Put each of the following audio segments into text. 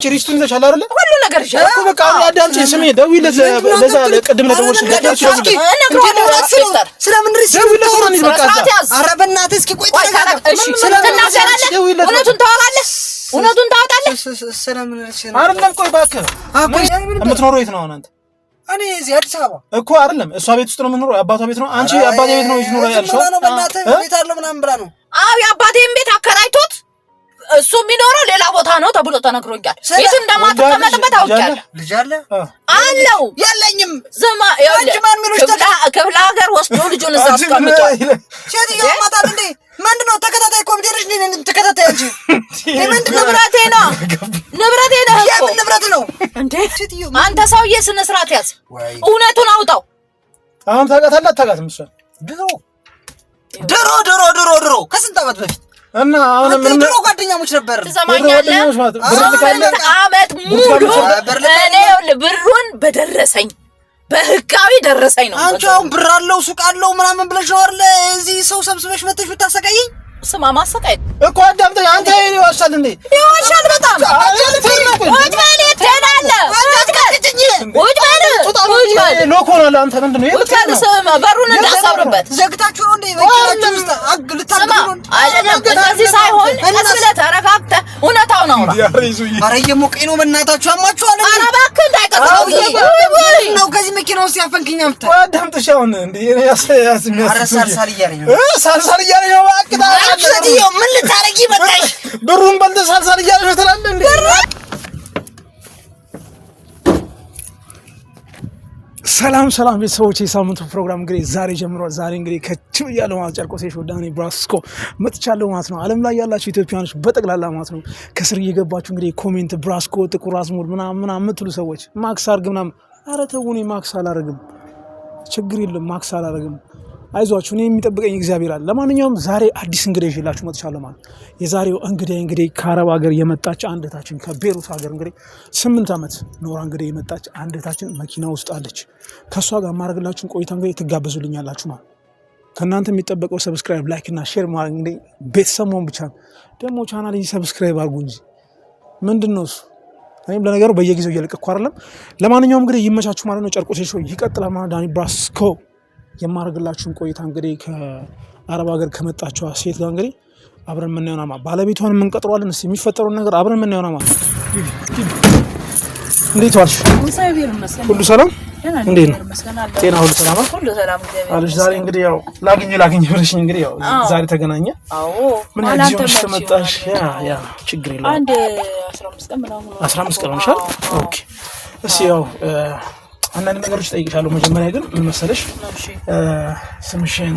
ሪስቱን ይዘሻል አይደል? ሁሉ ነገር ይሻል እኮ በቃ አዳምጪ። ስሜ ደውይለት ለዛ ለቅድም ለደወልሽ ስለምን ሪስት ደውይለት በቃ ኧረ በእናትህ እስኪ ቆይ እሺ ስለተናገራለህ እውነቱን ታወራለህ እውነቱን ታወጣለህ ስለምን አይደለም ቆይ እባክህ የምትኖረው የት ነው አንተ? እኔ እዚህ አዲስ አበባ እኮ አይደለም እሷ ቤት ውስጥ ነው የምትኖረው የአባቷ ቤት ነው አንቺ አባቴ ቤት ነው የምትኖረው ያልሽው በእናትህ ቤት አለ ምናምን ብላ ነው አዎ የአባቴን ቤት አከራይቶት እሱ የሚኖረው ሌላ ቦታ ነው ተብሎ ተነግሮኛል። የት እንደማትቀመጥበት አውቃለሁ። ልጅ አለ አለው የለኝም ዘማ ያጅማን ምንሽ ከብላ ሀገር ወስዶ ልጁን እዛ አስቀምጧል። ሴትዮ ማታል እንዴ ምንድነው ተከታታይ ኮምፒውተርሽ ነኝ ተከታታይ እንጂ ምንድነው ንብረቴ ነው እኮ ንብረት ነው እንዴ ሴትዮ አንተ ሰውዬ ስነ ስርዓት ያዝ እውነቱን አውጣው። አሁን ታውቃታለህ አታውቃትም? እሷ ድሮ ከስንት ዓመት በፊት እና አሁን ምን ድሮ ጓደኛሞች ነበር። ትሰማኛለህ? አመት ሙሉ እኔ ብሩን በደረሰኝ በህጋዊ ደረሰኝ ነው። አንቺ አሁን ብር አለው ሱቅ አለው ምናምን ብለሽ ነው አይደል እዚህ ሰው ሰብስበሽ መጥተሽ ብታሰቃይኝ? ስማ ማሰቃይ እኮ አዳምጠኝ። አንተ ይዋሻል እንዴ? ይዋሻል በጣም ወጭ ማለት ትሄዳለህ። ሎኮ ነው አንተ ምንድን ነው የምትለው? በሩን እንዳሳብርበት ዘግታችሁ ነው እንዴ? ወጭላችሁ ውስጥ ልታግሩ አይደለም። እንደዚህ ሳይሆን ቀስ ብለህ ተረጋግተህ እውነታውን አውራ። ኧረ እየሞቀኝ ነው በእናታችሁ አማችኋል። ኧረ እባክህ እንዳይቀጥለው ነው ከዚህ መኪና ውስጥ ያፈንክኝ አምጣ አዳምጥሽ። አሁን እንዴ እኔ ኧረ ሳልሳል እያለኝ ነው ሳልሳል እያለኝ ነው። ሴትዮ ምን ልታረጊ መጣሽ? ብሩን በልተህ ሳልሳል እያለሽ ነው ትላለህ እንዴ? ሰላም ቤተሰቦች፣ የሳምንቱ ፕሮግራም እንግዲህ ዛሬ ጀምሯል። ዛሬ እንግዲህ ከችው ያለው ማለት ጨርቆስ ዳኒ ብራስኮ መጥቻለሁ ማለት ነው። ዓለም ላይ ያላችሁ ኢትዮጵያኖች በጠቅላላ ማለት ነው ከስር እየገባችሁ እንግዲህ ኮሜንት ብራስኮ ጥቁር አዝሙድ ምናምን የምትሉ ሰዎች ማክስ አርግ ምናምን፣ ኧረ ተው እኔ ማክስ አላረግም፣ ችግር የለም ማክስ አላረግም። አይዟችሁ እኔ የሚጠብቀኝ እግዚአብሔር አለ። ለማንኛውም ዛሬ አዲስ እንግዳ ይዤላችሁ መጥቻለሁ ማለት የዛሬው እንግዲህ ከአረብ ሀገር የመጣች አንድታችን ከቤሩት ሀገር እንግዲህ 8 ዓመት ኖራ እንግዲህ የመጣች አንድታችን መኪና ውስጥ አለች። ከሷ ጋር ማድረግላችሁን ቆይታ እንግዲህ ትጋበዙልኛላችሁ ማለት ከእናንተ የሚጠበቀው ሰብስክራይብ፣ ላይክ እና ሼር ማድረግ እንግዲህ ቤተሰብ መሆን ብቻ ነው። ደግሞ ቻናል ሰብስክራይብ አድርጉ እንጂ ምንድነው እሱ። እኔም ለነገሩ በየጊዜው እየለቀኩ አይደለም። ለማንኛውም እንግዲህ ይመቻችሁ ማለት ነው። ጨርቆስ ሾው ይቀጥላል ማለት ዳኒ ብራስኮ የማረግላችሁን ቆይታ እንግዲህ ከአረብ ሀገር ከመጣችው ሴት ጋር እንግዲህ አብረን ምን ይሆናል ማለት ባለቤቷን ምን ቀጥሯለን። እስኪ የሚፈጠረውን ነገር አብረን ምን ይሆናል ማለት እንዴት ዋልሽ? ሁሉ ሰላም? እንዴት ነው ጤና? ሁሉ ሰላም አለሽ? ዛሬ እንግዲህ ያው ላግኝ ብለሽኝ እንግዲህ ያው ዛሬ ተገናኘ። አዎ ምን አዲስ ተመጣሽ? ያ ችግር የለም። አንድ 15 ቀን ምናምን 15 ቀን ሆነሻል? ኦኬ። እስኪ ያው አንዳንድ ነገሮች ጠይቅሻለሁ። መጀመሪያ ግን ምን መሰለሽ ስምሽን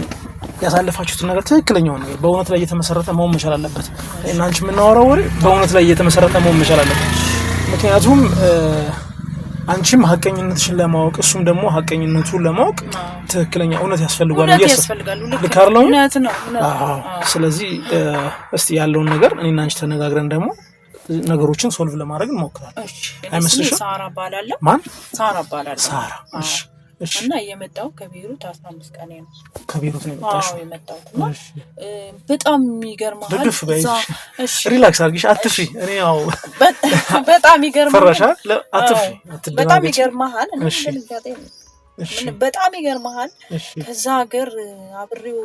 ያሳለፋችሁትን ነገር ትክክለኛው ነገር በእውነት ላይ እየተመሰረተ መሆን መቻል አለበት። እና አንቺ የምናወራው ወሬ በእውነት ላይ እየተመሰረተ መሆን መቻል አለበት። ምክንያቱም አንቺም ሀቀኝነትሽን ለማወቅ እሱም ደግሞ ሀቀኝነቱን ለማወቅ ትክክለኛ እውነት ያስፈልጋል። ልካርለው ስለዚህ እስቲ ያለውን ነገር እኔና አንቺ ተነጋግረን ደግሞ ነገሮችን ሶልቭ ለማድረግ እንሞክራለን። አይመስልሽም? ሳራ ባላለ ማን? ሳራ ባላለ ሳራ። እሺ እና የመጣው ከቤሩት 15 ቀን ነው። ከቤሩት ነው የመጣሽው? አዎ የመጣው። በጣም የሚገርምሃል። ደግፍ በይ። እሺ ሪላክስ አድርጊሽ፣ አትፍሪ። እኔ ያው በጣም ይገርምሃል። ፈራሻ? አትፍሪ፣ አትደናገጪ። በጣም ይገርምሃል። በጣም ይገርምሃል። ከዛ ሀገር አብሬው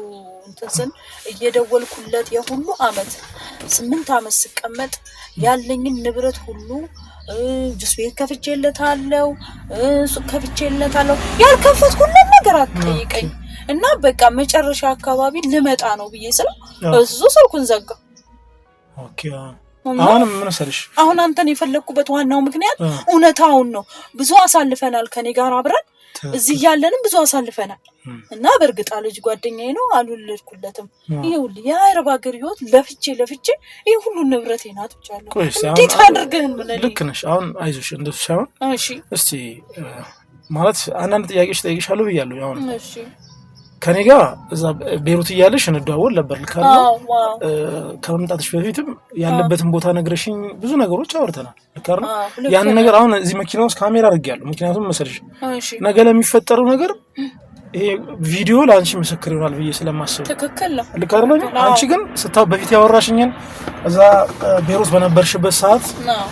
እንትን እየደወልኩለት የሁሉ አመት 8 አመት ስቀመጥ ያለኝን ንብረት ሁሉ ጁስ ቤት ከፍቼለታለሁ፣ ሱቅ ከፍቼለታለሁ። ያልከፈትኩለት ነገር አትጠይቀኝ። እና በቃ መጨረሻ አካባቢ ልመጣ ነው ብዬ ስለ እሱ ስልኩን ዘጋ። ኦኬ አሁን ምን ሰልሽ? አሁን አንተን የፈለኩበት ዋናው ምክንያት እውነታውን ነው። ብዙ አሳልፈናል ከኔ ጋር አብረን እዚህ ያለንም ብዙ አሳልፈናል። እና በርግጥ ልጅ ጓደኛዬ ነው አልወለድኩለትም። ይኸውልህ የአረብ ሀገር ህይወት ለፍቼ ይሄ ሁሉ ንብረቴን አጥቻለሁ። እንዴት አድርገን ምን ልክ ነሽ። አሁን አይዞሽ እንደሱ ሳይሆን እሺ እስቲ ማለት አንዳንድ ጥያቄዎች ጠይቅሻለሁ ብያለሁ። አሁን እሺ ከኔ ጋር እዛ ቤሩት እያለሽ እንደዋወል ነበር ልካለው። ከመምጣትሽ በፊትም ያለበትን ቦታ ነግረሽኝ ብዙ ነገሮች አወርተናል። ልካር ነው ያን ነገር አሁን እዚህ መኪና ውስጥ ካሜራ አድርጌያለሁ። ምክንያቱም መሰለሽ ነገ ለሚፈጠረው ነገር ይሄ ቪዲዮ ላንቺ ምስክር ይሆናል ብዬ ስለማስብ ትክክል ነው ልክ አይደለም አንቺ ግን በፊት ያወራሽኝን እዛ ቤሩት በነበርሽበት ሰዓት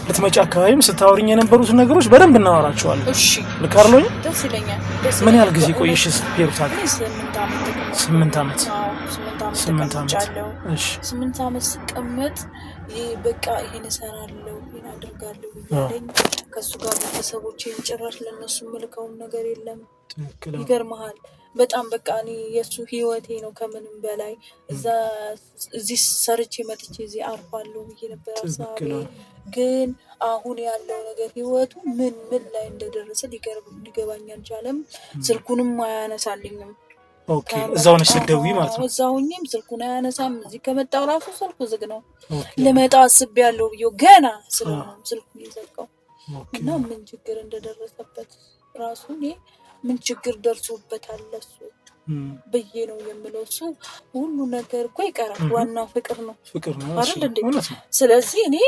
ልትመጪ አካባቢም ስታወሪኝ የነበሩት ነገሮች በደንብ እናወራቸዋለን እሺ ልክ አይደለም ደስ ይለኛል ምን ያህል ጊዜ ቆይሽ ቤሩት አለ 8 ዓመት እሺ 8 ዓመት ስቀመጥ በቃ ይሄን እሰራለሁ ይሄን አድርጋለሁ ይለኝ ከሱ ጋር ቤተሰቦቼን ጭራሽ ለነሱ መልካም ነገር የለም ይገርማል በጣም በቃ እኔ የሱ ህይወቴ ነው ከምንም በላይ እዚህ ሰርቼ መጥቼ እዚህ አርፋለሁ ብዬ ነበር አሳቢ ግን አሁን ያለው ነገር ህይወቱ ምን ላይ እንደደረሰ ሊገባኝ አልቻለም ስልኩንም አያነሳልኝም ኦኬ እዛው ነሽ ስትደውይ ማለት ነው እዛውኝም ስልኩን አያነሳም እዚህ ከመጣው ራሱ ስልኩ ዝግ ነው ለመጣ አስቤያለሁ ብዬ ገና ስልኩን ይዘጋው እና ምን ችግር እንደደረሰበት ራሱ ምን ችግር ደርሶበታል ለሱ በየ ነው የምለው እሱ ሁሉ ነገር እኮ ይቀራል ዋናው ፍቅር ነው አይደል እንዴ ስለዚህ እኔ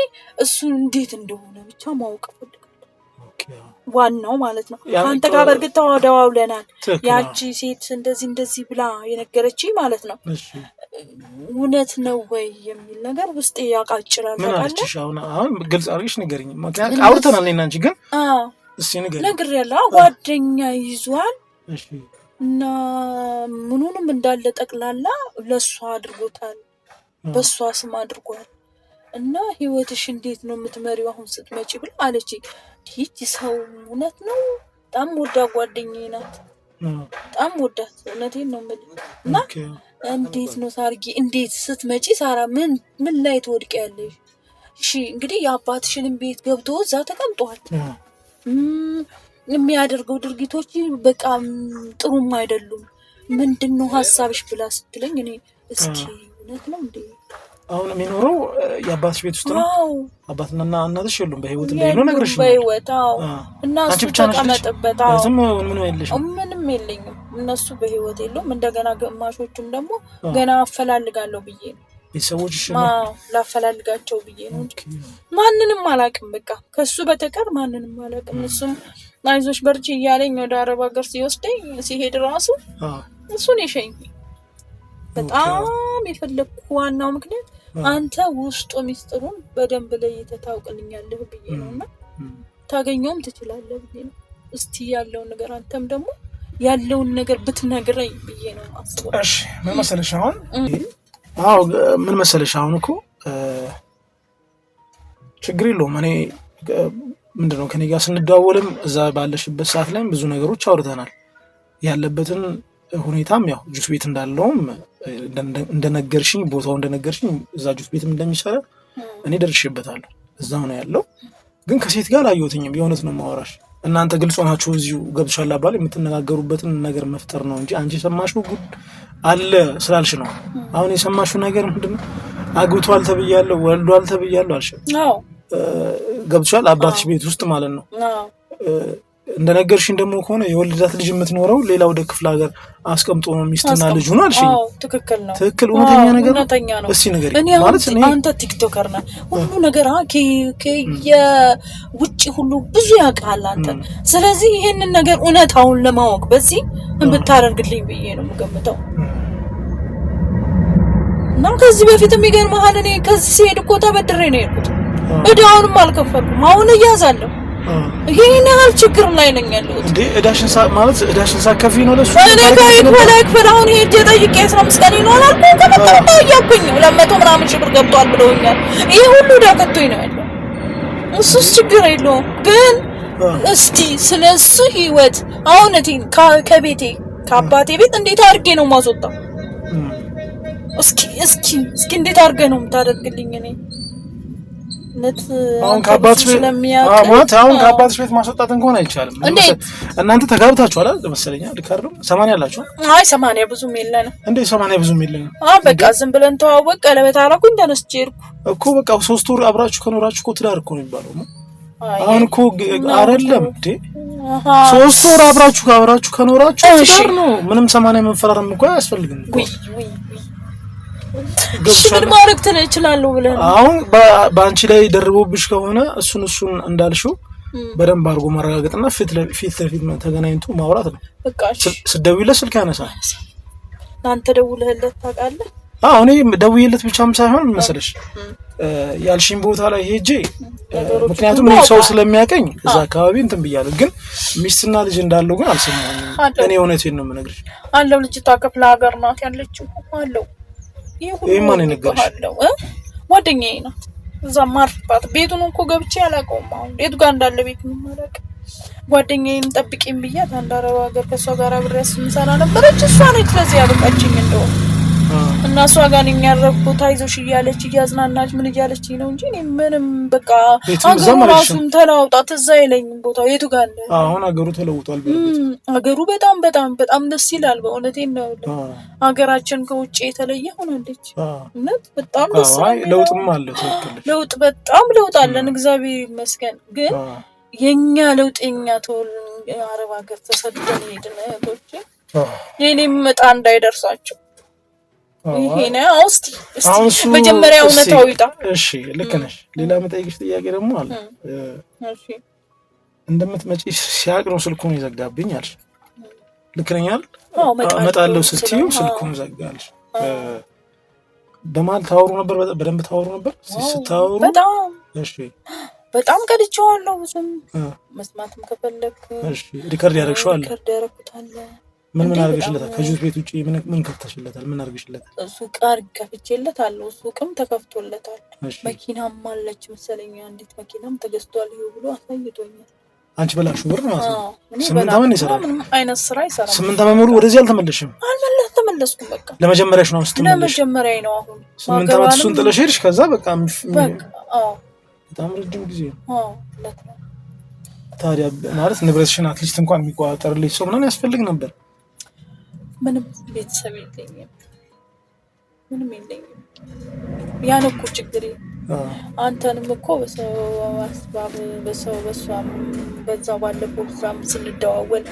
እሱ እንዴት እንደሆነ ብቻ ማወቅ ፈልጋለሁ ዋናው ማለት ነው አንተ ጋር በርግጥ ተዋውለናል ያቺ ሴት እንደዚህ ብላ የነገረችኝ ማለት ነው እውነት ነው ወይ የሚል ነገር ውስጥ ያቃጭራል ታውቃለህ አሁን ግልጽ አድርገሽ ንገሪኝ ምክንያቱም አውርተናል እኔና አንቺ ግን እሺ ንገሪኝ ነገር ያለው ጓደኛ ይዟል እሺ እና ምኑንም እንዳለ ጠቅላላ ለሷ አድርጎታል በሷ ስም አድርጓል እና ህይወትሽ እንዴት ነው የምትመሪው አሁን ስትመጪ ብላ አለች ይቺ ሰው እውነት ነው በጣም ወዳ ጓደኛዬ ናት በጣም ወዳት እውነቴን ነው የምልህ እና እንዴት ነው ሳርጊ እንዴት ስትመጪ ሳራ ምን ላይ ትወድቂያለሽ እሺ እንግዲህ የአባትሽንም ቤት ገብቶ እዛ ተቀምጧል የሚያደርገው ድርጊቶች በቃ ጥሩም አይደሉም ምንድነው ሐሳብሽ ብላ ስትለኝ እኔ እስኪ እውነት ነው እንዴ አሁን የሚኖረው የአባትሽ ቤት ውስጥ ነው አባትና እናትሽ የሉም በህይወት እንደሌለው ነግረሽ ነው በህይወት እና እሱ ተቀመጠበት ምንም የለኝም እነሱ በህይወት የሉም እንደገና ግማሾቹም ደግሞ ገና አፈላልጋለሁ ብዬ ነው ቤተሰቦችሽ ላፈላልጋቸው ብዬ ነው ማንንም አላውቅም በቃ ከሱ በተቀር ማንንም አላውቅም እሱም አይዞሽ በርቺ እያለኝ ወደ አረብ ሀገር ሲወስደኝ ሲሄድ ራሱ እሱን የሸኝ በጣም የፈለኩ ዋናው ምክንያት አንተ ውስጡ ሚስጥሩን በደንብ ለይተህ ታውቅልኛለህ ብዬ ነውና ታገኘውም ትችላለህ ብዬ ነው እስቲ ያለውን ነገር አንተም ደግሞ ያለውን ነገር ብትነግረኝ ብዬ ነው ማስበው እሺ ምን መሰለሽ ምን መሰለሽ አሁን እኮ ችግር የለውም እኔ ምንድነው ከኔ ጋር ስንደዋወልም እዛ ባለሽበት ሰዓት ላይ ብዙ ነገሮች አውርተናል ያለበትን ሁኔታም ያው ጁስ ቤት እንዳለውም እንደነገርሽኝ ቦታው እንደነገርሽኝ እዛ ጁስ ቤትም እንደሚሰራ እኔ ደርሼበታለሁ እዛው ነው ያለው ግን ከሴት ጋር አላየሁትኝም የሆነት ነው ማወራሽ እናንተ ግልጽ ሆናችሁ እዚሁ ገብሻል አባል የምትነጋገሩበትን ነገር መፍጠር ነው እንጂ አንቺ ሰማሽው ጉድ አለ ስላልሽ ነው አሁን የሰማሽው ነገር ምንድነው አግብቷል ተብያለሁ ወልዷል ተብያለሁ አልሽ ገብሻል አባትሽ ቤት ውስጥ ማለት ነው እንደነገርሽኝ ደግሞ ከሆነ የወልዳት ልጅ የምትኖረው ሌላ ወደ ክፍለ ሀገር አስቀምጦ ነው ሚስትና ልጅ ሆኖ አልሽ ትክክል ነው ትክክል እውነተኛ ነገር ነው እስቲ ነገር ማለት እኔ አንተ ቲክቶከር ነህ ሁሉ ነገር የውጪ ሁሉ ብዙ ያውቃል አንተ ስለዚህ ይሄንን ነገር እውነታውን ለማወቅ በዚህ እንብታረርግልኝ ብዬ ነው የምገምተው እና ከዚህ በፊት የሚገርምሃል እኔ ከዚህ ሲሄድ እኮ ተበድሬ ነው የሄድኩት እዳውንም አልከፈልኩም አሁን እያዛለሁ ይሄን ያህል ችግር ላይ ነኝ ያለው እንዴ እዳሽን ሳከፊ ነው ለሱ እኔ ከይት በላይ ክፈላውን ሄጄ ጠይቄ 15 ቀን ይኖራል አልኩ ከመጣው ያያኩኝ 200 ምናምን ሺህ ብር ገብቷል ብለውኛል ይሄ ሁሉ ዳከቶኝ ነው ያለው እሱስ ችግር የለውም ግን እስቲ ስለሱ ህይወት አሁንቴን ከቤቴ ከአባቴ ቤት እንዴት አድርጌ ነው ማስወጣው እስኪ እንዴት አድርገ ነው የምታደርግልኝ እኔ አሁን ከአባትሽ ቤት ማስወጣት እንኳን አይቻልም እናንተ ተጋብታችኋል አይደል መሰለኝ ልካርም 80 ያላችሁ አይ 80 ብዙም የለንም እንዴ 80 ብዙም የለንም በቃ ዝም ብለን ተዋወቅ ቀለበት አረኩኝ ተነስቼ ሄድኩ እኮ በቃ 3 ወር አብራችሁ ከኖራችሁ እኮ ትዳር እኮ ነው የሚባለው አሁን እኮ አይደለም እንዴ 3 ወር አብራችሁ ከኖራችሁ ትዳር ነው ምንም 80 መፈራረም እኮ አያስፈልግም ምን ማድረግ ትችላለህ ብለህ አሁን በአንቺ ላይ ደርቦብሽ ከሆነ እሱን እንዳልሽው በደንብ አድርጎ ማረጋገጥና ፊት ለፊት ተገናኝቶ ማውራት ነው። በቃ ስደውይለት ስልክ ያነሳል። አንተ ደውለህለት ታውቃለህ? አዎ እኔ ደውዬለት ብቻም ሳይሆን መሰለሽ ያልሽኝ ቦታ ላይ ሄጄ ምክንያቱም ሰው ስለሚያቀኝ እዛ አካባቢ እንትን ብያለሁ፣ ግን ሚስትና ልጅ እንዳለው ግን አልሰማሁም። እኔ እውነቴን ነው የምነግርሽ። አለው ልጅቷ ክፍለ ሀገር ናት ያለችው አለው። ይሄ ማን ነገርሽ? ጓደኛዬ ናት። እዛ ማርፋት ቤቱን እኮ ገብቼ አላውቀውም። አሁን ቤቱ ጋር እንዳለ ቤት ምን ማለት ጓደኛዬን ጠብቂኝ ብያት አንድ አረብ ሀገር ከሷ ጋር አብሬያት ስንሰራ ነበረች። እሷ ነች ለዚህ ያበቃችኝ እንደው እና እሷ ጋር ነኝ ያረኩት። አይዞሽ እያለች እያዝናናች ምን እያለች ነው እንጂ እኔ ምንም በቃ አገሩ ራሱም ተለዋውጣ ትዝ አይለኝም ቦታው የቱ ጋር አለ። አሁን አገሩ ተለውጧል። አገሩ በጣም በጣም በጣም ደስ ይላል። በእውነቴን ነው አገራችን ከውጭ የተለየ ሆናለች። እውነት በጣም ደስ ይላል። ለውጥም አለ። ለውጥ በጣም ለውጥ አለን እግዚአብሔር ይመስገን። ግን የኛ ለውጥኛ ተወል አረብ ሀገር ተሰደን ሄድን እህቶቼ የኔም መጣ እንዳይደርሳቸው ይሄ ነው። እስቲ መጀመሪያ እውነታው ይጣ። እሺ ልክ ነሽ። ሌላ መጠይቅሽ ጥያቄ ደግሞ አለ። እሺ እንደምትመጪ ሲያቅ ነው ስልኩን ይዘጋብኝ አልሽ። ልክ ነኝ አይደል? እመጣለሁ ስትይው ስልኩን ዘጋልሽ። በማል ታወሩ ነበር? በደንብ ታወሩ ነበር ስታወሩ? በጣም እሺ በጣም ቀድቼዋለሁ። ብዙም መስማትም ከፈለክ እሺ ሪከርድ ያደርግሽዋል? ሪከርድ ያደርጉታል። ምን አድርገሽለታል? ከጁስ ቤት ውጪ ምን ከፍተሽለታል? ምን አድርገሽለታል? ሱቅ ከፍቼለታለሁ። ሱቅም ተከፍቶለታል። መኪናም አለች መሰለኝ አንዲት መኪናም ተገዝቷል ይሄ ብሎ አሳይቶኛል። አንቺ በላሽው ብር ማለት ነው። 8 ዓመት ይሰራል። ምንም አይነት ስራ ይሰራል። 8 ዓመት ሙሉ ወደዚህ አልተመለሽም? አልተመለስኩም። በቃ ለመጀመሪያሽ ነው ስትመለሽ? ለመጀመሪያዬ ነው። አሁን 8 ዓመት እሱን ጥለሽ ሄድሽ። ከዛ በቃ በጣም ረጅም ጊዜ ነው። ታዲያ ማለት ንብረትሽን አትሊስት እንኳን የሚቆጣጠርልሽ ሰው ምናምን ያስፈልግ ነበር። ምንም ቤተሰብ የለኝም፣ ምንም የለኝም። ያን እኮ ችግሬ። አንተንም እኮ በሰው አስባብ በሷም በዛው ባለፈው ፕሮግራም ስንደዋወል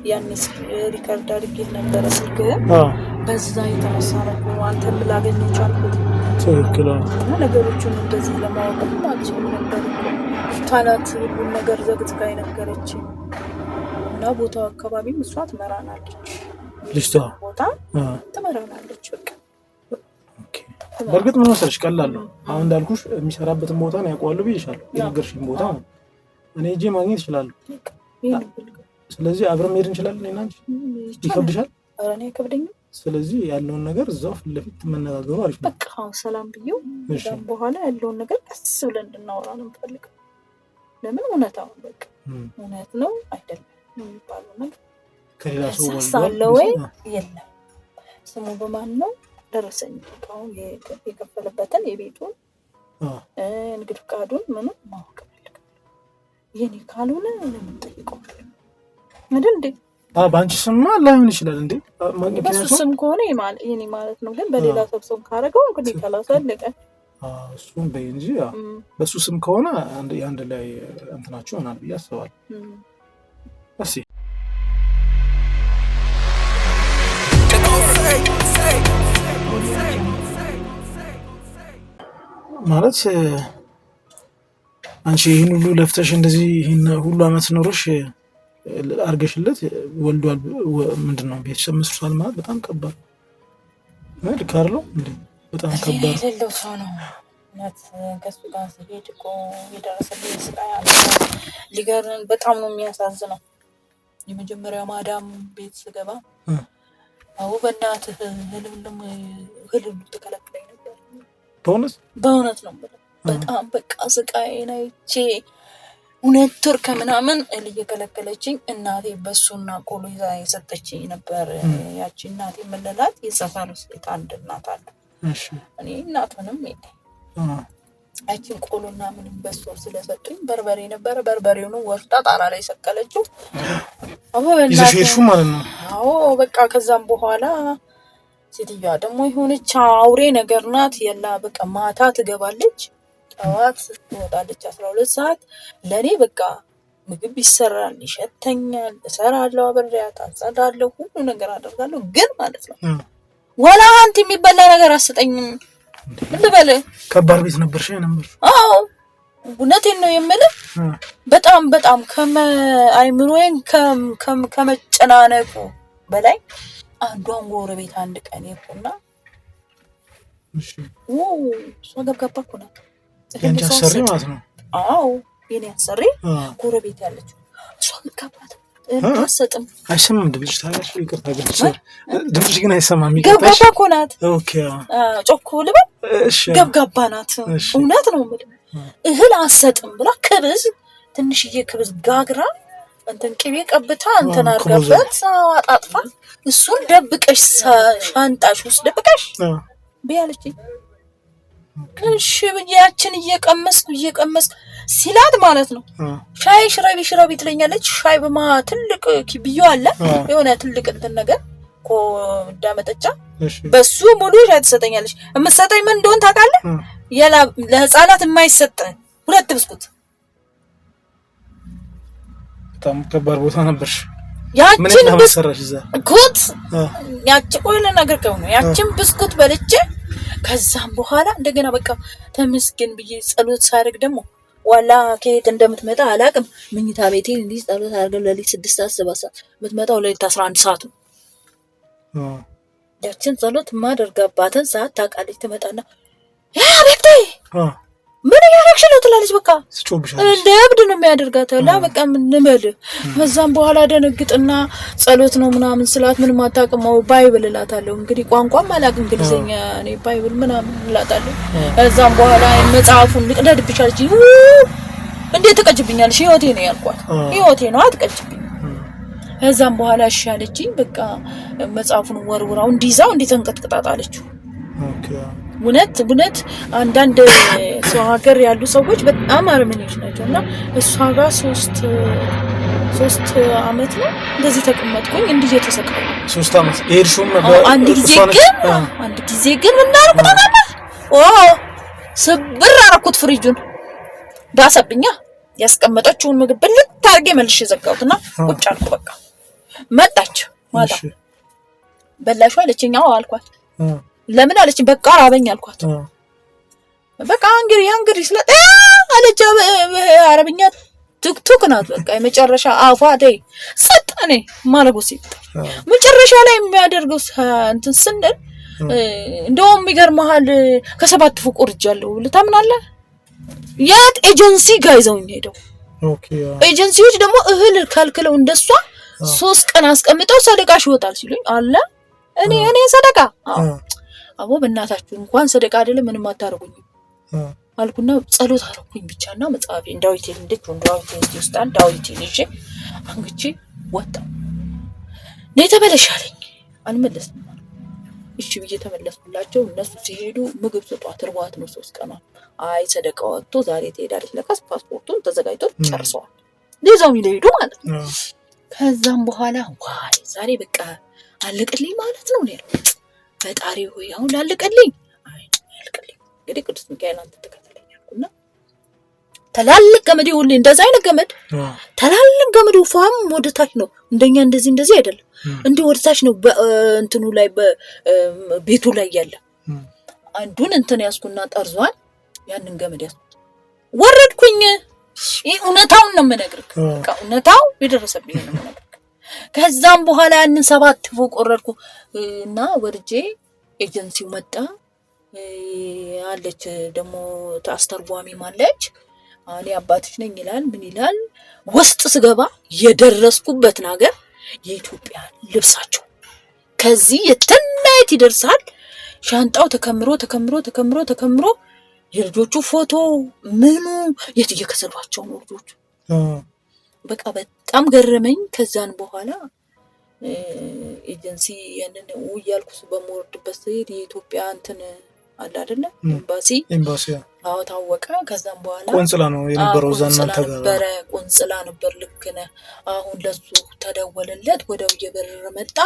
ያኔ ሪከርድ አድርጌ ነበረ ስልክህን። በዛ የተነሳ ነው አንተን ላገኘው ቻልኩት። ትክክል ነው። ነገሮቹን እንደዚህ ለማወቅም አልችልም ነበር እኮ ታናት ሁሉን ነገር ዘግዝጋ የነገረችኝ እና ቦታው አካባቢም እሷ ትመራናለች። ልጅቷ ቦታ ትመራናለች። በቃ በእርግጥ ምን መሰለሽ ቀላል ነው። አሁን እንዳልኩሽ የሚሰራበትን ቦታ ነው ያውቀዋለሁ ብዬሻለሁ። የነገርሽኝ ቦታ ነው እኔ እጄ ማግኘት እችላለሁ። ስለዚህ አብረን መሄድ እንችላለን። እኔና አንቺ ይከብድሻል? ኧረ እኔ አይከብደኝም። ስለዚህ ያለውን ነገር እዛው ፊት ለፊት መነጋገሩ አሪፍ ነው። በቃ ሰላም ብዬው ከዛም በኋላ ያለውን ነገር ቀስ ብለን እንድናወራ ነው የምፈልገው። ለምን እውነታው በቃ እውነት ነው አይደለም የሚባለው ነገር ከሌላ ሰው ወልዶ ወይ የለም ስሙ በማን ነው ደረሰኝ አሁን የከፈለበትን የቤቱን ንግድ ፍቃዱን ምንም ማወቅ ፈልጋለሁ። የኔ ካልሆነ ለምን ጠይቀው አይደል እንዴ? ባንቺ ስም ላይሆን ይችላል እንዴ? በሱ ስም ከሆነ የኔ ማለት ነው። ግን በሌላ ሰው ካረገው እንግዲህ ካላሰለቀ እሱም በይ እንጂ በሱ ስም ከሆነ አንድ ላይ እንትናችሁ ሆናል ብዬ አስባለሁ። እሺ ማለት አንቺ ይሄን ሁሉ ለፍተሽ እንደዚህ ይሄን ሁሉ አመት ኖርሽ አርገሽለት ወልዷል። ምንድነው ቤተሰብ መስርቷል ማለት በጣም ከባድ ነው። ካርሎ እንዴ በጣም ከባድ ነው። ሰው ነው እናት ከሱ ጋር ሲሄድ እኮ የደረሰልኝ ስቃይ አለ። ሊገርም በጣም ነው የሚያሳዝነው። የመጀመሪያው ማዳም ቤት ስገባ አው በእናትህ ህልም ተከለክለኝ ነበር። በእውነት ነው በጣም በቃ ስቃይና እቺ እውነት ቱርክ ምናምን እየከለከለችኝ እናቴ በሱና ቆሎ ይዛ የሰጠችኝ ነበር። ያቺ እናቴ መለላት የሰፈር ሴት አንድ እናት አለ። እሺ እኔ እናት ምንም የለኝ። አቺን ቆሎና ምንም በሱ ስለሰጡኝ በርበሬ ነበር። በርበሬውን ወርጣ ጣራ ላይ ሰቀለችው። ይዘሽሹ ማለት ነው። አዎ በቃ ከዛም በኋላ ሴትዮዋ ደግሞ የሆነች አውሬ ነገር ናት። የላ በቃ ማታ ትገባለች፣ ጠዋት ትወጣለች 12 ሰዓት። ለኔ በቃ ምግብ ይሰራል፣ ይሸተኛል፣ እሰራለሁ፣ አብሬያት አጸዳለሁ፣ ሁሉ ነገር አደርጋለሁ። ግን ማለት ነው ወላ አንተ የሚበላ ነገር አሰጠኝም። ምን ልበል? ከባድ ቤት ነበርሽ ነበር? አዎ እውነቴን ነው የምልህ። በጣም አይምሮዬን ከመጨናነቁ በላይ አንዷን ጎረቤት አንድ ቀን ይቆና እሷ ገብጋባ እኮ ናት። ያንቺ አሰሪ ማለት ነው? አዎ የኔ አሰሪ ጎረቤት ያለችው እሷ ገብጋባ አትሰጥም። አይሰማም ድምፅሽ ታዲያ? ይቅርታ ድምፅሽ ግን አይሰማም። ገብጋባ እኮ ናት። ኦኬ ጮክ ልበል? ገብጋባ ናት። እውነት ነው የምልህ። እህል አትሰጥም ብላ ክብዝ ትንሽዬ ክብዝ ጋግራ እንትን ቅቤ ቀብታ እንትን አድርጋበት አጣጥፋ እሱን ደብቀሽ ሻንጣሽ ውስጥ ደብቀሽ ቢያለችኝ እሺ ብያችን እየቀመስኩ ሲላት ማለት ነው። ሻይ ሽረቢ ትለኛለች። ሻይ በማ ትልቅ ኪብዮ አለ የሆነ ትልቅ እንትን ነገር ኮ ዳመጠጫ በሱ ሙሉ ሻይ ትሰጠኛለች። የምትሰጠኝ ምን እንደሆነ ታውቃለህ? ለህፃናት የማይሰጥ 2 ብስኩት። በጣም ከባድ ቦታ ነበርሽ። ያችን ብስኩት ቆይለ ነገር ከሆነ ያችን ብስኩት በልቼ ከዛም በኋላ እንደገና በቃ ተመስገን ብዬ ጸሎት ሳደርግ ደግሞ ዋላ ከየት እንደምትመጣ አላውቅም። መኝታ ቤቴ እንዲህ ጸሎት አድርገን ለሊት 6 ሰዓት 7 ሰዓት የምትመጣው ለሊት 11 ሰዓት ነው። ያችን ጸሎት ማደርጋባትን ሰዓት ታውቃለች። ትመጣና ያ ቤቴ ምን ያረክሽ ነው ትላለች። በቃ እንደ እብድ ነው የሚያደርጋት። በቃ ምን ልበል። ከዛም በኋላ ደነግጥና ጸሎት ነው ምናምን ስላት ምንም አታውቅም። ባይብል እላታለሁ። እንግዲህ ቋንቋም አላውቅም እንግሊዘኛ። እኔ ባይብል ምናምን እላታለሁ። ከዛም በኋላ መጽሐፉን ልቅደድብሽ አለችኝ። እንዴት ትቀጭብኛለሽ? ህይወቴ ነው ያልኳት። ህይወቴ ነው አትቀጭብኝ። ከዛም በኋላ እሺ አለችኝ። በቃ መጽሐፉን ወርውራው እንዲዛው እንዲተንቀጥቅጣት አለችው። ኦኬ እውነት አንዳንድ ሰው ሀገር ያሉ ሰዎች በጣም አረመኔዎች ናቸው። እና እሷ ጋር 3 አመት ነው እንደዚህ ተቀመጥኩኝ። እንዲህ እየተሰቃየሁ 3 አመት ሄድሽም ነበር? አንድ ጊዜ ግን ምን አደረኩት? ስብር አደረኩት። ፍሪጁን ባሰብኛ ያስቀመጠችውን ምግብ ብልት አድርጌ መልሼ ዘጋሁትና ቁጭ አልኩ። በቃ መጣች ማታ በላሽ አለችኝ። አዎ አልኳት። ለምን አለችኝ። በቃ ራበኝ አልኳት። በቃ እንግዲህ ስለ አለች። አረብኛ ቱክቱክ ናት። በቃ የመጨረሻ አፏ ደይ ሰጠኔ ማለጎ ሲጣ መጨረሻ ላይ የሚያደርገው እንትን ስንል እንደውም የሚገርምሃል ከ7 ፎቅ ወርጃለሁ ልታምናለህ? ያት ኤጀንሲ ጋር ይዘውኝ ሄደው። ኦኬ ኤጀንሲዎች ደግሞ እህል ከልክለው እንደሷ 3 ቀን አስቀምጠው ሰደቃሽ ይወጣል ሲሉኝ አለ እኔ ሰደቃ አቦ በእናታችሁ እንኳን ሰደቃ አይደለም ምንም አታረጉኝ አልኩና ጸሎት አረኩኝ ብቻና መጽሐፌን ዳዊት ይስጣል ዳዊት ልጅ አንግቺ ወጣ ነይ ተመለሻለኝ። አልመለስም። እሺ ብዬ ተመለስኩላቸው። እነሱ ሲሄዱ ምግብ ሰጧት እርዋት ነው 3 ቀን። አይ ሰደቃ ወጥቶ ዛሬ ትሄዳለች። ለካስ ፓስፖርቱን ተዘጋጅቶ ጨርሰዋል። ለዛው ይሄዱ ማለት ነው። ከዛም በኋላ ዋይ ዛሬ በቃ አለቅልኝ ማለት ነው ነው ፈጣሪ ሆይ አሁን አለቅልኝ። አይ አለቅልኝ እንግዲህ ቅዱስ ሚካኤል አንተ ተከተለኝ አልኩና ተላልቅ ገመድ ሁሉ እንደዛ አይነት ገመድ ተላልቅ ገመድ ፋም ወደታች ነው። እንደኛ እንደዚህ አይደለም። እንዴ ወደታች ነው እንትኑ ላይ በቤቱ ላይ ያለ አንዱን እንትን ያስኩና ጠርዟል። ያንን ገመድ ያስኩ ወረድኩኝ። ይሄ እውነታውን ነው የምነግርህ። በቃ እውነታው የደረሰብኝ ነው የምነግርህ። ከዛም በኋላ ያንን 7 ፎቅ ወረድኩ እና ወርጄ ኤጀንሲው መጣ አለች። ደግሞ አስተርጓሚ ማለች። እኔ አባትሽ ነኝ ይላል። ምን ይላል? ውስጥ ስገባ የደረስኩበት ነገር የኢትዮጵያ ልብሳቸው ከዚህ የትናይት ይደርሳል። ሻንጣው ተከምሮ የልጆቹ ፎቶ ምኑ የትየከሰሏቸው ነው ልጆቹ። በቃ በጣም ገረመኝ። ከዛን በኋላ ኤጀንሲ ያንን ወያልኩ በመወርድበት ሰይድ የኢትዮጵያ እንትን አለ አይደለ ኤምባሲ አዎ ታወቀ። ከዛም በኋላ ቆንጽላ ነው የነበረው ዛናንተ ጋር ቆንጽላ ነበር። ልክ ነህ። አሁን ለሱ ተደወለለት ወደው እየበረረ መጣ።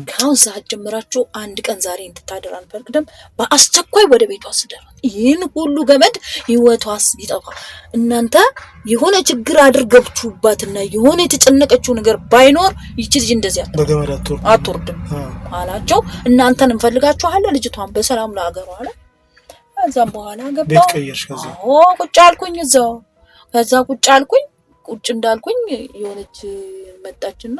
ከአሁን ሰዓት ጀምራችሁ 1 ቀን ዛሬ እንድታደር አንፈልግም፣ በአስቸኳይ ወደ ቤቷ አስደር። ይህን ሁሉ ገመድ ህይወቷስ ይጠፋ። እናንተ የሆነ ችግር አድርጋችሁባትና የሆነ የተጨነቀችው ነገር ባይኖር ይቺ ልጅ እንደዚህ በገመድ አትወርድም አላቸው። እናንተን እንፈልጋችኋለን ልጅቷን በሰላም ለአገሯ አለ። ከዛም በኋላ ገባሁ ቤት ቀየርሽ ከዛ ቁጭ አልኩኝ እዛው ከዛ ቁጭ እንዳልኩኝ የሆነች መጣችና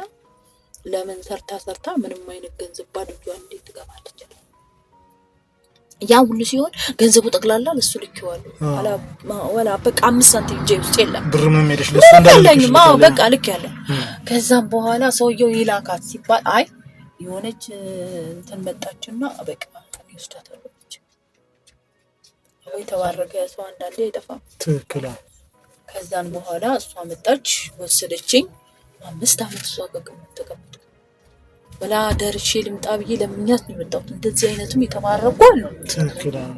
ለምን ሰርታ ምንም አይነት ገንዘብ ባድጇ እንዴት ትገባለች ያ ሁሉ ሲሆን ገንዘቡ ጠቅላላ ለሱ ልኬዋለሁ ወላ በቃ 5 ሳንቲም ጄ ውስጥ የለም ብር ምን ሄደሽ ለሱ እንዳልልሽ በቃ ልክ ያለ ከዛም በኋላ ሰውየው ይላካት ሲባል አይ የሆነች እንትን መጣችና በቃ ይወስዳታል ወይ ተባረከ ሰው አንዳንዴ አይጠፋም ትክክል ከዛን በኋላ እሷ መጣች ወሰደችኝ 5 አመት እሷ ተቀመጥኩ ወላ ደርሼ ልምጣ ብዬ ለምኛት ነው የመጣሁት እንደዚህ አይነቱም የተባረኩ አሉ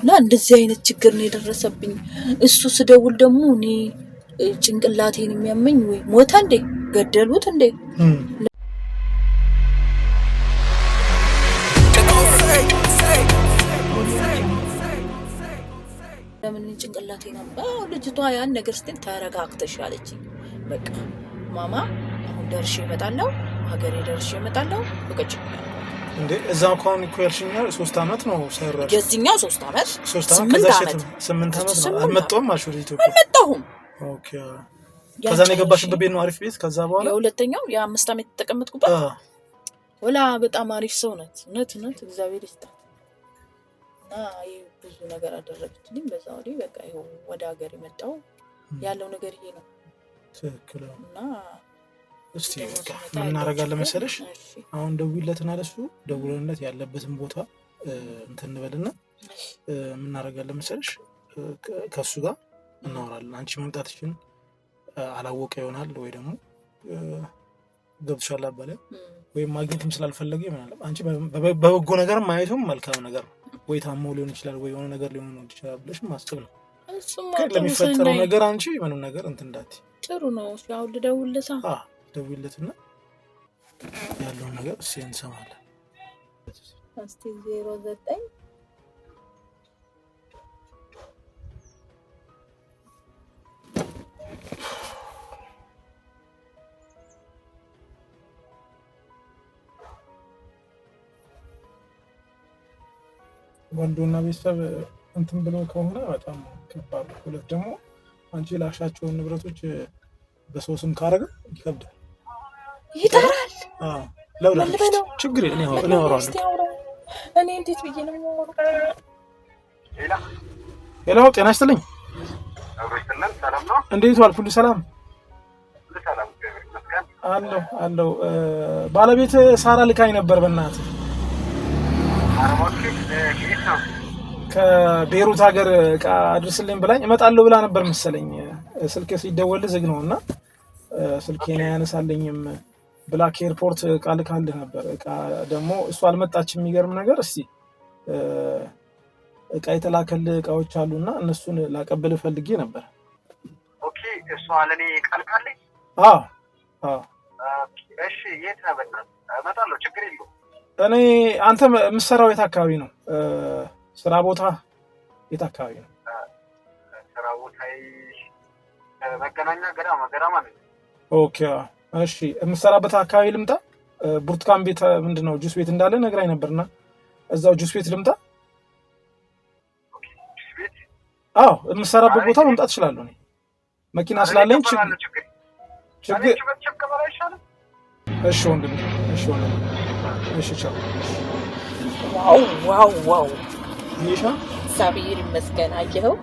እና እንደዚህ አይነት ችግር ነው የደረሰብኝ እሱ ስደውል ደግሞ እኔ ጭንቅላቴን የሚያመኝ ወይ ሞታ እንዴ ገደሉት እንዴ ለምን ጭንቅላቴን ልጅቷ ያን ነገር ስትል ተረጋግተሽ አለችኝ በቃ ማማ አሁን ደርሼ እመጣለሁ ሀገሬ ደርሼ እመጣለሁ በቀጭ እንዴ እዛው ኮን ኢኩዌሽን 3 አመት ነው ሰራሽ የዚህኛው 3 አመት 8 አመት ነው አልመጣሁም አልሽ ወደ ኢትዮጵያ አልመጣሁም ኦኬ ከዛ ነው የገባሽበት ቤት ነው አሪፍ ቤት ከዛ በኋላ የሁለተኛው የ5 አመት ተቀመጥኩበት ወላ በጣም አሪፍ ሰው ናት እውነት እግዚአብሔር ይስጣት እና ብዙ ነገር አደረግችልኝ በዛው ላይ በቃ ይሄው ወደ ሀገር የመጣው ያለው ነገር ይሄ ነው ትክክል እና እስቲ በቃ ምን እናደርጋለን መሰለሽ አሁን ደውይለትና ለሱ ደውለንለት ያለበትን ቦታ እንትን እንበልና ምን እናደርጋለን መሰለሽ ከሱ ጋር እናወራለን አንቺ መምጣትሽን አላወቀ ይሆናል ወይ ደግሞ ገብቶሻል አባለ ወይ ማግኘትም ስላልፈለገ ይሆናል አንቺ በበጎ ነገር ማየቱም መልካም ነገር ወይ ታሞ ሊሆን ይችላል ወይ የሆነ ነገር ሊሆን ይችላል ብለሽ ማስተው ነው ለሚፈጠረው ነገር አንቺ ምንም ነገር እንትን እንዳት ጥሩ ነው ያው ልደውልለታ ደውልለትና ያለው ነገር እንሰማለን እስቲ 09 ወንዶና ቤተሰብ እንትን ብለው ከሆነ በጣም ከባድ ሁለት ደግሞ አንቺ ላሻቸውን ንብረቶች በሰው ስም ካረገ ይከብዳል ይጣራል ለውላ ችግር እኔ አወራለሁ እኔ እንዴት ብዬ ነው የማወራው ሄሎ ጤና ይስጥልኝ ሰላም ነው እንዴት ዋልኩ ሁሉ ሰላም አለው ባለቤት ሳራ ልካኝ ነበር በእናትህ ከቤሩት ሀገር እቃ አድርስልኝ ብላኝ እመጣለሁ ብላ ነበር መሰለኝ ስልኬ ሲደወል ዝግ ነውና ስልኬን ያነሳልኝም ብላክ ኤርፖርት ቃል ነበር እቃ ደግሞ እሱ አልመጣችም የሚገርም ነገር እስቲ እቃ የተላከል እቃዎች አሉና እነሱን ላቀበል ፈልጌ ነበር ኦኬ እሱ አለኔ ቃል ካለኝ እሺ የት ነበር እመጣለሁ ችግር የለውም እኔ አንተ የምትሰራው የት አካባቢ ነው ስራ ቦታ የት አካባቢ ነው ስራ ቦታዬ መገናኛ ገዳማ ነው ኦኬ እሺ የምትሰራበት አካባቢ ልምጣ ብርቱካን ቤት ምንድነው ጁስ ቤት እንዳለ ነግራኝ ነበርና እዛው ጁስ ቤት ልምጣ ጁስ ቤት የምትሰራበት ቦታ መምጣት እችላለሁ እኔ መኪና ስላለኝ ችግር እሺ ወንድም እሺ ቻው ዋው ይሻ ሳቢር ይመስገን አየኸው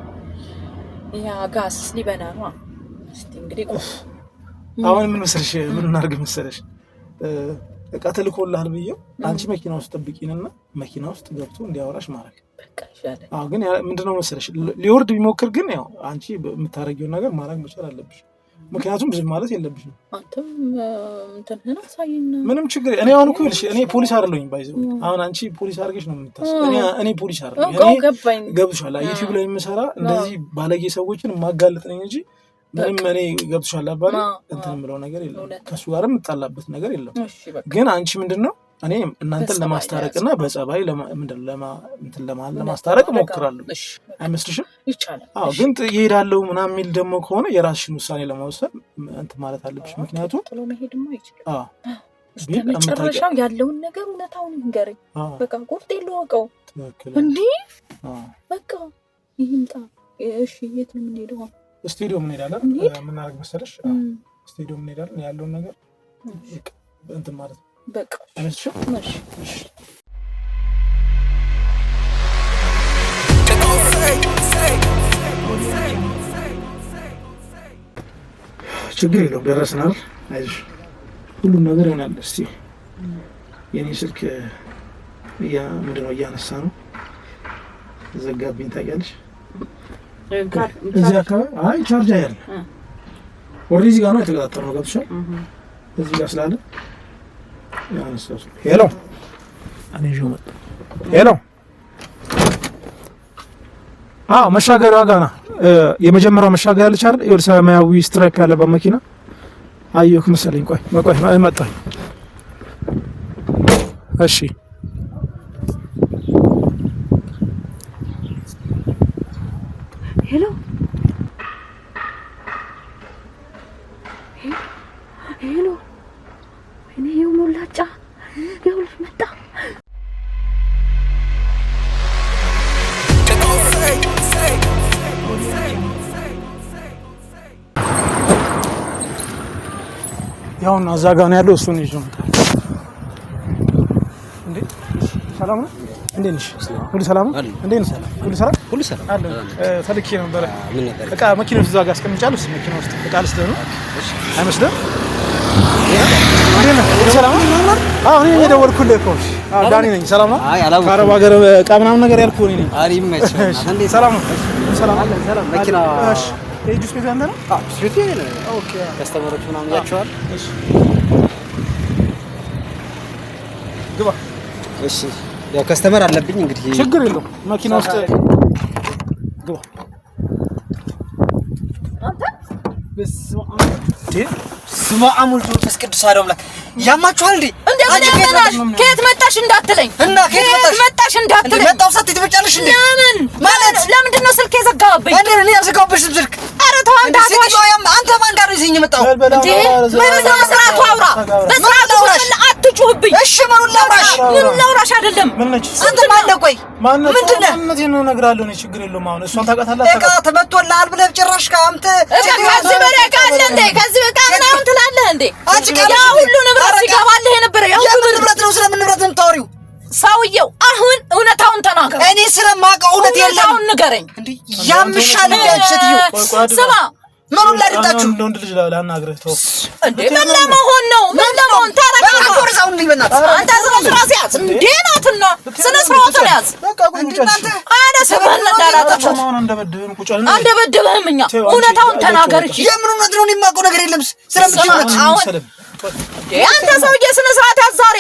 ያ ጋስ ሊበና ነው እስቲ እንግዲህ አሁን ምን መሰለሽ ምን እናርግ መሰለሽ እቃ ተልኮልሃል ብዬው አንቺ መኪና ውስጥ ጠብቂንና መኪና ውስጥ ገብቶ እንዲያወራሽ ማድረግ በቃ ይሻላል ግን ምንድነው መሰለሽ ሊወርድ ቢሞክር ግን ያው አንቺ የምታረጊው ነገር ማድረግ መቻል አለብሽ ምክንያቱም ብዙ ማለት የለብሽም አንተም እንተና ሳይና ምንም ችግር እኔ አሁን እኮ እኔ ፖሊስ አይደለሁኝ ባይዘው አሁን አንቺ ፖሊስ አድርገሽ ነው የምታስበው እኔ ፖሊስ አይደለሁኝ ገብቶሻል ዩቲዩብ ላይ የምሰራ እንደዚህ ባለጌ ሰዎችን ማጋለጥ ነኝ እንጂ ምንም እኔ ገብቶሻል አባላ እንትን የምለው ነገር የለም ከሱ ጋርም የምጣላበት ነገር የለም ግን አንቺ ምንድነው እኔ እናንተን ለማስታረቅና በጸባይ ለማስታረቅ ሞክራለሁ አይመስልሽም ይቻላል ግን ይሄዳለው ምናምን የሚል ደግሞ ከሆነ የራስሽን ውሳኔ ለማውሰድ እንትን ማለት አለብሽ ምክንያቱም ጥሎ መሄድማ ይችላል መጨረሻው ያለውን ነገር እውነታውን ይንገረኝ በቃ ቁርጥ የለውቀው እንዴ በቃ ይምጣ። እሺ የት ነው የምንሄደው? ስቱዲዮ እንሄዳለን። ምን አደረግ መሰለሽ? ስቱዲዮ እንሄዳለን ያለውን ነገር እንትን ማለት ነው። በቃ እሺ ችግር የለውም ደረስናል። አይዞሽ ሁሉም ነገር ይሆናል። እስቲ የኔ ስልክ ምንድነው እያነሳ ነው ዘጋብኝ ታውቂያለሽ። እዚህ አካባቢ አይ ቻርጅ አይደለም ወዲህ እዚህ ጋር ነው የተቀጣጠረው ገብቶሻል። እዚህ ጋር ስላለ ያነሳው ሄሎ እኔ ጆ መጣ ሄሎ መሻገሪያ ጋር ነው የመጀመሪያው መሻገሪያ አለች አይደል? ይኸውልህ ሰማያዊ ስትራይፕ ያለበት መኪና አየሁ መሰለኝ። ቆይ መጣሁ። እሺ ሄሎ ሄሎ እኔ የሞላጫ ይኸውልህ መጣ። ያውና እዛ ጋር ነው ያለው። እሱን ይዤ መጣ። እንዴ ሰላም ነው? እንዴት ነሽ? ሁሉ ሰላም ነው? እንዴት ነሽ? ሁሉ ሰላም አለ። ተልኬ ነበር እቃ መኪና ውስጥ እዛ ጋር አስቀምጫለሁ። እሱ መኪና ውስጥ እቃ ልስጥህ ነው አይመስልም? እንዴት ነህ? ሁሉ ሰላም ነው? አዎ እኔ የደወልኩልህ እኮ ዳኒ ነኝ። ሰላም ነው? ከአረብ ሀገር እቃ ምናምን ነገር ያልኩህ እኔ ነኝ። አሪፍ መች ሰላም ነው? ሰላም አለ። ሰላም መኪና እሺ ጁስ ቤት አንተ ነው? ጁስ ቤት ነው። ኦኬ ከስተመሮች ምናምን ያቻዋል። እሺ ግባ። እሺ ያው ከስተመር አለብኝ እንግዲህ ችግር የለውም። መኪና ውስጥ ግባ። ስማ አሙል ዶርስ ቅዱስ አደምላክ ያማችኋል እንዴ? ከየት መጣሽ እንዳትለኝ እና ከየት መጣሽ እንዳትለኝ መጣው ሰት ትመጫለሽ እንዴ? ማለት ለምንድን ነው ስልክ የዘጋብኝ? እኔ ያዘጋብሽ ስልክ። ኧረ ተው አንተ አንተ ማን ጋር ነው ይዘኝ መጣው እንዴ? በስርዓቱ አውራ፣ በስርዓቱ አትጩህብኝ። እሺ ምኑን ላውራሽ አይደለም። አንተ ማን ነህ? ቆይ ምንድን ነህ? እነዚህ ነው እነግርሃለሁ። እኔ ችግር የለውም። አሁን እሷን ታውቃታለህ። እቃ ተመቶልሃል ብለህ ጭራሽ ካምተ ከዚህ በላይ ካለ እንዴ? ከዚህ በቃ ምናምን ትላለህ እንዴ? ያ ሁሉ ንብረት ሲገባልህ የነበረ ያው ንብረት ነው። ስለምን ንብረት ነው የምታወሪው? ሰውየው አሁን እውነታውን ተናገር። እኔ ስለማውቀው እውነት የለም። እውነታውን ንገረኝ። እንዴ ያምሻል እንዴ? ሴትዮ ስማ ምኑን ላድርጋችሁ? ወንድ ልጅ ላናግርህ ተው እንዴ። ምን ለመሆን ነው? ምን ለመሆን ታረጋጋ? አቆርዛው እንዴ በእናትህ አንተ ስርዓት ያዝ እንዴ ናትና ስነ ስርዓትን ያዝ። በቃ ቁጭ አረ ሰማን እንዳላጠፋው አንደበድብህም። እኛ እውነታውን ተናገር። እሺ የምን እውነት ነው? እኔ የማውቀው ነገር የለም። ስለምትይውነት አንተ ሰውዬ ስነ ስርዓት ያዝ። ዛሬ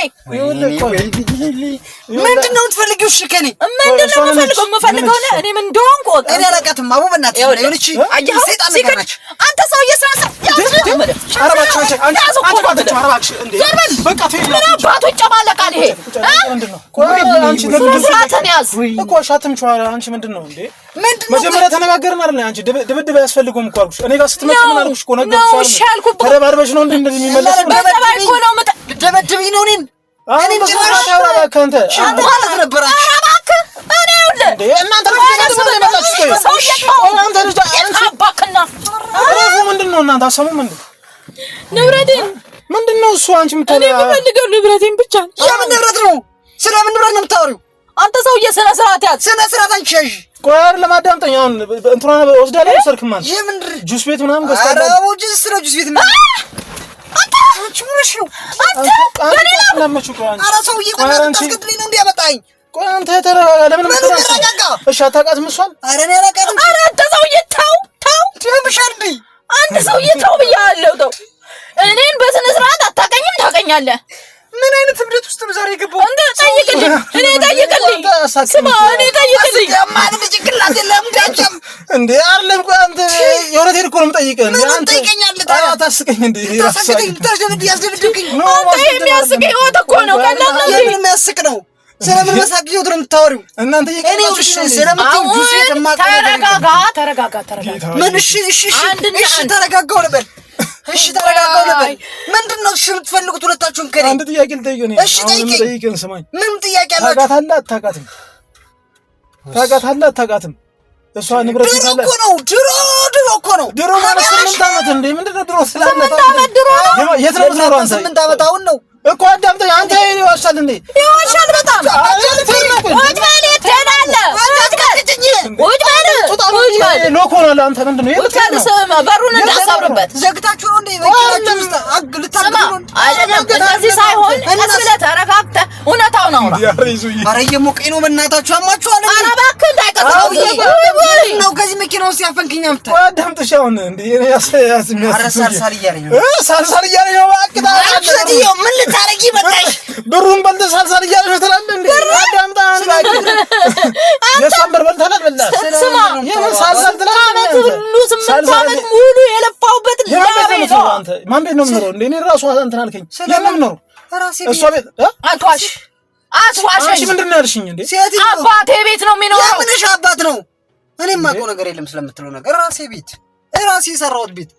ምንድን ነው የምትፈልጊው? እሺ ከእኔ ምንድን ነው የምፈልገው? እኔ ምን እንደሆንኩ ወቅ እኔ አላውቃትም። አቡ በእናትህ ይኸውልሽ ሰይጣን ነገር ነች። አንተ ሰውዬ ስነ ምን አባቱ ይጨማለቃል? ይሄ ስርዓትን ያዝ እኮ ሻትምችዋ። አንቺ ምንድን ነው እንዴ? መጀመሪያ ተነጋገርን አይደል? አንቺ ድብድብ አያስፈልገውም እኮ አልኩሽ። እኔ ጋር ስትመጪ ምን አልኩሽ እኮ ነገርኩሽ። ተደባድበሽ ነው እንደዚህ የሚመለስ ነው። በተባይ እኮ ነው ልትደበድብኝ ነው እኔን? እኔ ጭራሽ አውራባክ አንተ ማለት ነበራችሁ። እባክህ እኔ ይኸውልህ እንዴ እናንተ ልትደበድቡ ነው የመጣችሁት? እናንተ ልጅ አባክና አረፉ። ምንድን ነው እናንተ አሰሙም እንዴ? ንብረቴን ምንድን ነው እሱ? አንቺ የምፈልገው ንብረቴን ብቻ ነው። የምን ንብረት ነው? ስለምን ንብረት ነው የምታወሪው? አንተ ሰውዬ ስነ ስርዓት ያዝ። ስነ ስርዓት አንቺ ያዥ። ቆይ አይደል ለማዳምጠኝ። አሁን እንትሯን ወስዳለሁ ወሰድክም ማለት የምን ጁስ ቤት ምናምን ገዝታለሁ። ኧረ አቦ ጁስ ነው ጁስ ቤት ነው። አንቺ ምንሽ ነው? አንተ በሌላ ለምቹ ቆይ አንቺ ኧረ ሰውዬ ቆይ አንተ አስገድለኝ ነው እንዴ ያመጣኝ? ቆይ አንተ ተረጋጋ። ለምን ተረጋጋ? እሺ አታውቃትም እሷን? ኧረ እኔ አላውቃትም። ኧረ አንተ ሰውዬ ተው ትምሻል እንዴ? አንተ ሰውዬ ተው ብያለሁ። ተው እኔን በስነ ስርዓት አታውቀኝም። ታውቀኛለህ። ምን አይነት እብደት ውስጥ ነው ዛሬ የገባው? አንተ ጠይቅልኝ። እኔ ጠይቅልኝ። ስማ እኔ ጠይቅልኝ። ማለት ጭንቅላት የለም እንዳንቺም እንዴ አይደለም። ቆይ አንተ የእውነቴን እኮ ነው የምጠይቅህ። ምን ጠይቀኛለህ? አታስቀኝ እንዴ? ታስቀኝ ያስደብድብኝ። አንተ የሚያስቅ ህይወት እኮ ነው። ቀላል ነው። የምን የሚያስቅ ነው? ስለምን መሳቅ ህይወት ነው የምታወሪው? እናንተ እኔ እሺ ስለምትይው ጁስ ቤት ተረጋጋ። ምን እሺ ተረጋጋው ልበል? እሺ ተረጋጋው ልበል? ምንድን ነው እሺ የምትፈልጉት ሁለታችሁም ከኔ? አንድ ጥያቄ ልጠይቅህ ነው። እሺ ጠይቀኝ። ስማኝ። ምን ጥያቄ አላችሁ? ታውቃታለህ አታውቃትም? ታውቃታለህ አታውቃትም? እሷ ንብረት ይሳለ እኮ ነው ድሮ እኮ ነው ድሮ ማለት 8 ዓመት እንዴ ምንድነው ድሮ ስላለ 8 ዓመት ድሮ የት ነው የምትኖረው አንተ 8 ዓመት አሁን ነው እኮ አዳምጠኝ አንተ ይዋሻል እንዴ ይዋሻል በጣም ወጭ ማለት ተናለ ወጭ ማለት ሎኮ ነው አንተ ምንድነው የምትከልሰማ በሩን እንዳሳብርበት ዘግታችሁ ነው እንዴ ወጭ ልታግሉ አይደለም እንደዚህ ሳይሆን እስለ ተረጋግተ እውነታው ነው ኧረ እየሞቀኝ ነው በእናታችሁ አማችኋል ኧረ እባክህ እንዳይቀጥለው ነው ከዚህ መኪናው ሲያፈንክኝ አምጣ አዳምጥሽ አሁን እንዴ ኧረ ሳልሳል እያለኝ ነው ሳልሳል እያለኝ ነው አቅዳ ሰዲዮ ምን ልታረጊ መጣሽ ብሩን በልተህ ሳልሳል እያለኝ ነው ትላለህ እንዴ አዳምጣ የሷን ብር በልተህ በላ ስማ የምን ሳልሳል ትላለህ ሁሉ 8 ዓመት ሙሉ የለፋውበት ላቤ ነው አንተ ማን ቤት ነው የምኖረው እንዴ እኔ ራሱ እንትን አልከኝ ለምን ነው እሷ ቤት አትዋሽ አንቺ ምንድን ነው ያልሽኝ እንዴ አባቴ ቤት ነው የሚኖረው የምንሽ አባት ነው እኔ የማውቀው ነገር የለም ስለምትለው ነገር ራሴ ቤት ራሴ የሰራሁት ቤት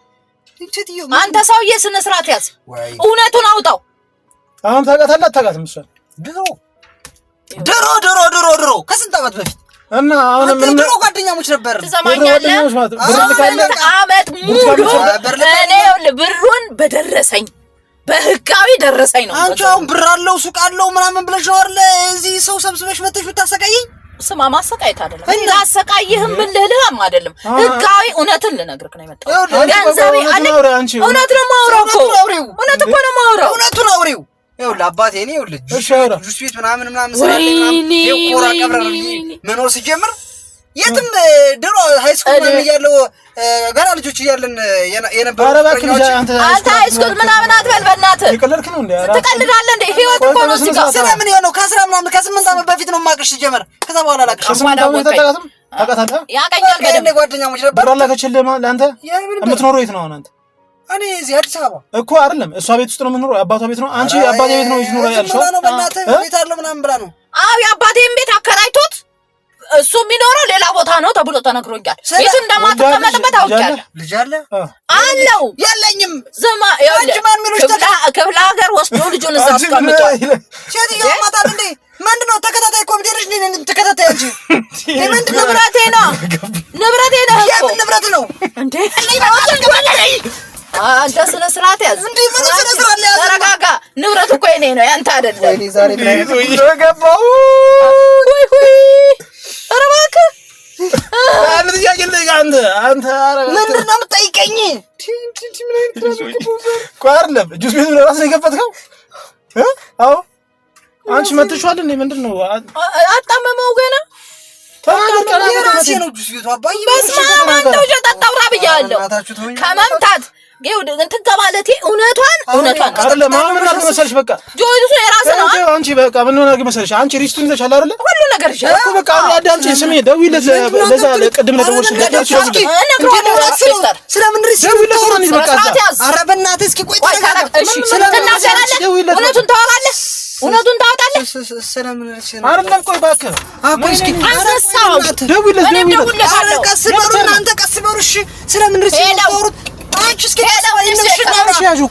አንተ ሰውዬ ስነ ስርዓት ያዝ እውነቱን አውጣው አሁን ታውቃታለህ አታውቃትም እሷ ድሮ ከስንት ዓመት በፊት እና አሁን ምን ድሮ ጓደኛሞች ነበር ትሰማኛለህ አመት ሙሉ እኔ ብሩን በደረሰኝ በህጋዊ ደረሰኝ ነው አንቺ አሁን ብር አለው ሱቅ አለው ምናምን ብለሽ ነው አይደል እዚህ ሰው ሰብስበሽ መጥተሽ ብታሰቃይኝ ስማ ማሰቃየት አይደለም እኔ ላሰቃይህም ልልህም አይደለም ህጋዊ እውነትን ልነግርህ ነው የመጣው ገንዘቤ አለ እውነት ነው የማወራው እኮ እውነት እኮ ነው የማወራው እውነቱን አውሪው ይኸውልህ አባቴ እኔ ይኸውልህ ጁስ ቤት ምናምን ወይኔ የቆራ ቀብረ መኖር ሲጀምር የትም ድሮ ሃይስኩል ምናምን እያለሁ ገና ልጆች እያለን የነበረው አንተ ሃይስኩል ምናምን አትበል በእናትህ ይቀለልክ ነው እንዴ ትቀልዳለህ እንዴ ህይወት እኮ ነው እዚህ ጋር ስለምን የሆነው ከ10 ምናምን ከ8 ዓመት በፊት ነው የማውቅሽ ሲጀመር ከዛ በኋላ አላውቅሽም ታውቃታለህ ያቀኛል በደንብ ጓደኛሞች ነበር ብር አላከችልህ ለአንተ የምትኖረው የት ነው አንተ እኔ እዚህ አዲስ አበባ እኮ አይደለም እሷ ቤት ውስጥ ነው የምትኖረው አባቷ ቤት ነው አንቺ አባቴ ቤት ነው የምትኖረው ያልሽው በእናትህ ቤት አለው ምናምን ብላ ነው አዎ የአባቴን ቤት አከራይቶት እሱ የሚኖረው ሌላ ቦታ ነው ተብሎ ተነግሮኛል የቱ እንደማትቀመጥበት አውቃለሁ ልጅ አለ አለው የለኝም ዝማ ክፍለ ሀገር ወስዶ ልጁን እዛ አስቀምጧል ሴትዮ ማታል እንዴ ምንድነው ተከታታይ ኮሚቴ ነሽ እንዴ ተከታታይ እንጂ ምንድነው ንብረቴ ነው እኮ ንብረት ነው እንዴ አንተ ስነ ስርዓት ያዝ እንዴ ምን ስነ ስርዓት ያዝ ተረጋጋ ንብረቱ እኮ የኔ ነው ያንተ አይደለም ወይኔ ዛሬ ገባው ወይ ኧረ እባክህ አንተ ያየልኝ አንተ ኧረ ምንድነው የምትጠይቀኝ ምን አይነት ቋርለም ጁስ ቤት ነው ራስህ የከፈትከው አዎ አንቺ መጥቷል እንዴ ምንድነው አጣመመው ገና ራሴ ነው ጁስ ቤቱ አባዬ በስመ አብ ጀጣጣው ብያለሁ ከመምታት ይኸው እንትን ከማለቴ እውነቷን አይደለም ምን አድርግ መሰለሽ በቃ ጆይሱ የራስህ ነው አንቺ በቃ ምን አድርግ መሰለሽ አንቺ ሪስቱን ይዘሻል አይደል ሁሉ ነገር ይሻላል እኮ በቃ አዳምጪ ስሜ ደውይለት ለዛ ለቅድም ለደወልሽ ስለምን ሪስት ደውይለት በቃ ኧረ በእናትህ እስኪ ቆይ እሺ እውነቱን ታወራለህ እውነቱን ታወጣለህ ስለምን አይደለም ቆይ እባክህ አቆይ እስኪ አሰሳው ደውይለት ኧረ ቀስ በሉ እናንተ ቀስ በሉ እሺ ስለምን ሪስት ታወሩት አንቺ እስኪ ያዡ